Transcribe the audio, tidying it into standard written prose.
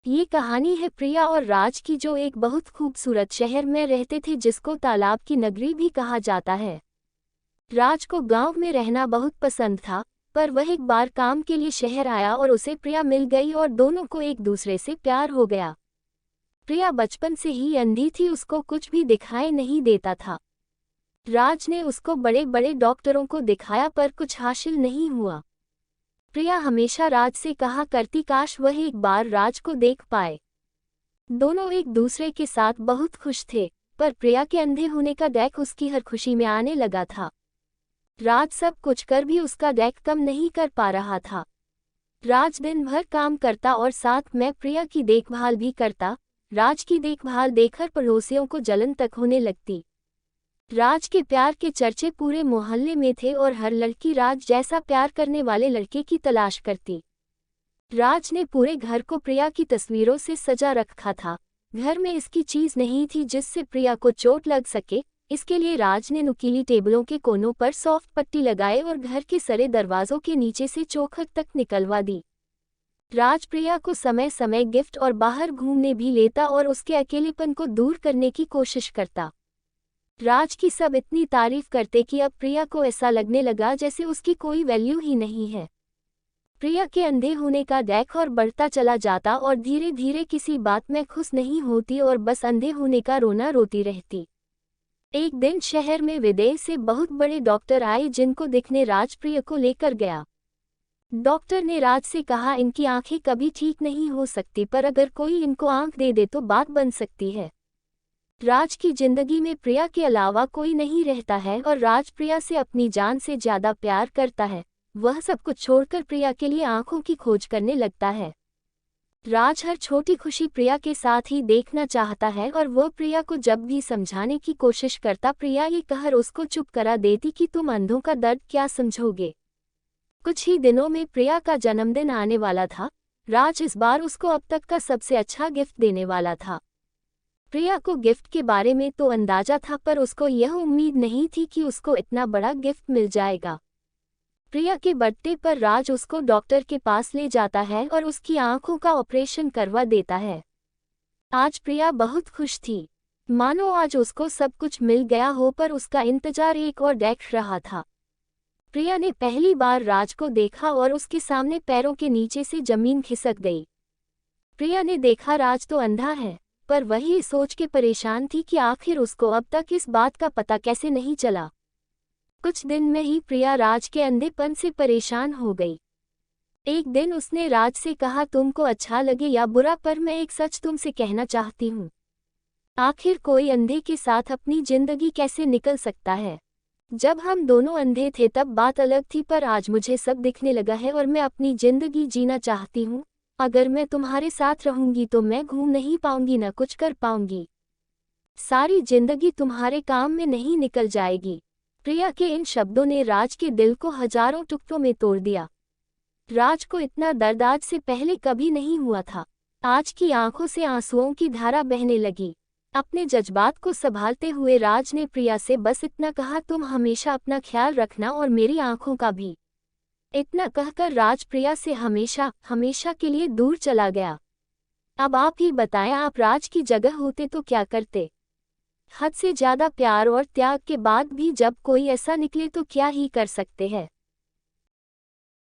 ये कहानी है प्रिया और राज की, जो एक बहुत खूबसूरत शहर में रहते थे जिसको तालाब की नगरी भी कहा जाता है। राज को गांव में रहना बहुत पसंद था, पर वह एक बार काम के लिए शहर आया और उसे प्रिया मिल गई और दोनों को एक दूसरे से प्यार हो गया। प्रिया बचपन से ही अंधी थी, उसको कुछ भी दिखाई नहीं देता था। राज ने उसको बड़े बड़े डॉक्टरों को दिखाया पर कुछ हासिल नहीं हुआ। प्रिया हमेशा राज से कहा करती काश वह एक बार राज को देख पाए। दोनों एक दूसरे के साथ बहुत खुश थे, पर प्रिया के अंधे होने का डैक उसकी हर खुशी में आने लगा था। राज सब कुछ कर भी उसका डैक कम नहीं कर पा रहा था। राज दिन भर काम करता और साथ में प्रिया की देखभाल भी करता। राज की देखभाल देखकर पड़ोसियों को जलन तक होने लगती। राज के प्यार के चर्चे पूरे मोहल्ले में थे और हर लड़की राज जैसा प्यार करने वाले लड़के की तलाश करती। राज ने पूरे घर को प्रिया की तस्वीरों से सजा रखा था। घर में इसकी चीज नहीं थी जिससे प्रिया को चोट लग सके, इसके लिए राज ने नुकीली टेबलों के कोनों पर सॉफ्ट पट्टी लगाए और घर के सरे दरवाजों के नीचे से चौखट तक निकलवा दी। राज प्रिया को समय समय गिफ्ट और बाहर घूमने भी लेता और उसके अकेलेपन को दूर करने की कोशिश करता। राज की सब इतनी तारीफ करते कि अब प्रिया को ऐसा लगने लगा जैसे उसकी कोई वैल्यू ही नहीं है। प्रिया के अंधे होने का डैक और बढ़ता चला जाता और धीरे धीरे किसी बात में खुश नहीं होती और बस अंधे होने का रोना रोती रहती। एक दिन शहर में विदेश से बहुत बड़े डॉक्टर आए जिनको दिखने राज प्रिया को लेकर गया। डॉक्टर ने राज से कहा इनकी आंखें कभी ठीक नहीं हो सकती, पर अगर कोई इनको आंख दे दे तो बात बन सकती है। राज की जिंदगी में प्रिया के अलावा कोई नहीं रहता है और राज प्रिया से अपनी जान से ज्यादा प्यार करता है। वह सब कुछ छोड़कर प्रिया के लिए आंखों की खोज करने लगता है। राज हर छोटी खुशी प्रिया के साथ ही देखना चाहता है और वह प्रिया को जब भी समझाने की कोशिश करता, प्रिया ये कहकर उसको चुप करा देती कि तुम अंधों का दर्द क्या समझोगे। कुछ ही दिनों में प्रिया का जन्मदिन आने वाला था। राज इस बार उसको अब तक का सबसे अच्छा गिफ्ट देने वाला था। प्रिया को गिफ्ट के बारे में तो अंदाजा था, पर उसको यह उम्मीद नहीं थी कि उसको इतना बड़ा गिफ्ट मिल जाएगा। प्रिया के बर्थडे पर राज उसको डॉक्टर के पास ले जाता है और उसकी आंखों का ऑपरेशन करवा देता है। आज प्रिया बहुत खुश थी, मानो आज उसको सब कुछ मिल गया हो, पर उसका इंतजार एक और देख रहा था। प्रिया ने पहली बार राज को देखा और उसके सामने पैरों के नीचे से जमीन खिसक गई। प्रिया ने देखा राज तो अंधा है, पर वही सोच के परेशान थी कि आखिर उसको अब तक इस बात का पता कैसे नहीं चला। कुछ दिन में ही प्रिया राज के अंधेपन से परेशान हो गई। एक दिन उसने राज से कहा तुमको अच्छा लगे या बुरा, पर मैं एक सच तुमसे कहना चाहती हूँ। आखिर कोई अंधे के साथ अपनी जिंदगी कैसे निकल सकता है। जब हम दोनों अंधे थे तब बात अलग थी, पर आज मुझे सब दिखने लगा है और मैं अपनी जिंदगी जीना चाहती हूँ। अगर मैं तुम्हारे साथ रहूंगी तो मैं घूम नहीं पाऊंगी, न कुछ कर पाऊंगी। सारी जिंदगी तुम्हारे काम में नहीं निकल जाएगी। प्रिया के इन शब्दों ने राज के दिल को हजारों टुकड़ों में तोड़ दिया। राज को इतना दर्द आज से पहले कभी नहीं हुआ था। आज की आंखों से आंसुओं की धारा बहने लगी। अपने जज्बात को संभालते हुए राज ने प्रिया से बस इतना कहा, तुम हमेशा अपना ख्याल रखना और मेरी आंखों का भी। इतना कहकर राज प्रिया से हमेशा हमेशा के लिए दूर चला गया। अब आप ही बताएं, आप राज की जगह होते तो क्या करते। हद से ज्यादा प्यार और त्याग के बाद भी जब कोई ऐसा निकले तो क्या ही कर सकते हैं।